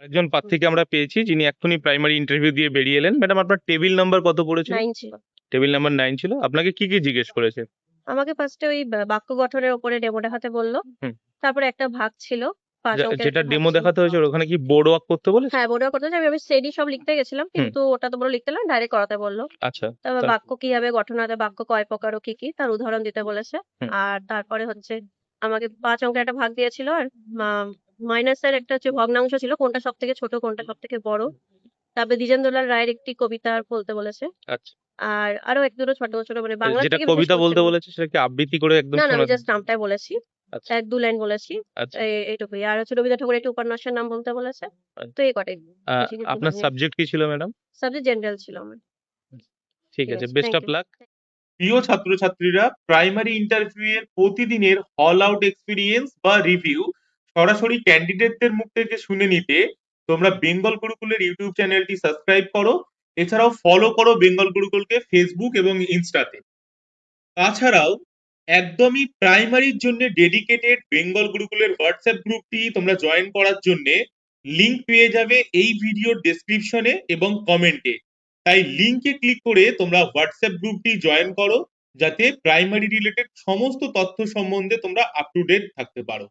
একজন প্রার্থীকে আমরা পেয়েছি যিনি এক্ষুনি প্রাইমারি ইন্টারভিউ দিয়ে বেরিয়ে এলেন। ম্যাডাম আপনার টেবিল নাম্বার কত পড়েছিল? 9 ছিল। টেবিল নাম্বার 9 ছিল। আপনাকে কি জিজ্ঞেস করেছে? আমাকে ফার্স্টে ওই বাক্য গঠনের উপরে ডেমো দেখাতে বলল। হুম। তারপরে একটা ভাগ ছিল, 5 অঙ্কের যেটা একটা ভাগ ডেমো ছিল। দেখাতে হয়েছে ওখানে কি বোর্ড ওয়ার্ক করতে বলেছে? হ্যাঁ, বোর্ড ওয়ার্ক করতে হয়েছে। আমি শ্রেণী সব লিখতে গেছিলাম, হুম। কিন্তু ওটা তো বললো লিখতে না, ডাইরেক্ট করাতে বললো। আচ্ছা। তারপর বাক্য কিভাবে গঠন হয়, বাক্য কয় প্রকার ও কি কি তার উদাহরণ দিতে বলেছে। হুম। আর তারপরে হচ্ছে আমাকে 5 অঙ্কের একটা ভাগ দিয়েছিল, আর মাইনাসের একটা হচ্ছে ভগ্নাংশ ছিল, কোনটা সব থেকে ছোট কোনটা সব থেকে বড়। তারপরে দ্বিজেন্দ্রলাল রায়ের একটি কবিতা বলতে বলেছে। আচ্ছা। আর আরো এক দুটো ছোট ছোট, মানে বাংলা যেটা থেকে বিশেষ কবিতা করছে বলতে না। বলেছে সেটা কি আবৃত্তি করে একদম না, আমি শোনাতে? জাস্ট নামটাই বলেছি, আচ্ছা। 1-2 লাইন বলেছি। আচ্ছা। এইটুকুই। আর হচ্ছে রবীন্দ্রনাথ ঠাকুরের একটি উপন্যাসের নাম বলতে বলেছে। তো এই কটাই, বেশি কিছু আপনার হয়নি। সাবজেক্ট কি ছিল ম্যাডাম? সাবজেক্ট জেনারেল ছিল আমার। ঠিক আছে, best thank of you. Luck. প্রিয় ছাত্রছাত্রীরা, প্রাইমারি ইন্টারভিউ এর প্রতিদিনের হল আউট এক্সপিরিয়েন্স বা রিভিউ সরাসরি ক্যান্ডিডেটদের মুখ থেকে শুনে নিতে তোমরা বেঙ্গল গুরুকুলের ইউটিউব চ্যানেলটি সাবস্ক্রাইব করো। এছাড়াও ফলো করো বেঙ্গল গুরুকুলকে ফেসবুক এবং ইনস্টাতে। তাছাড়াও একদমই প্রাইমারির জন্য ডেডিকেটেড বেঙ্গল গুরুকুলের হোয়াটসঅ্যাপ গ্রুপটি তোমরা জয়েন করার জন্য লিংক পেয়ে যাবে এই ভিডিওর ডেসক্রিপশনে এবং কমেন্টে। তাই লিংকে ক্লিক করে তোমরা হোয়াটসঅ্যাপ গ্রুপটি জয়েন করো, যাতে প্রাইমারি রিলেটেড সমস্ত তথ্য সম্বন্ধে তোমরা আপ টু ডেট থাকতে পারো।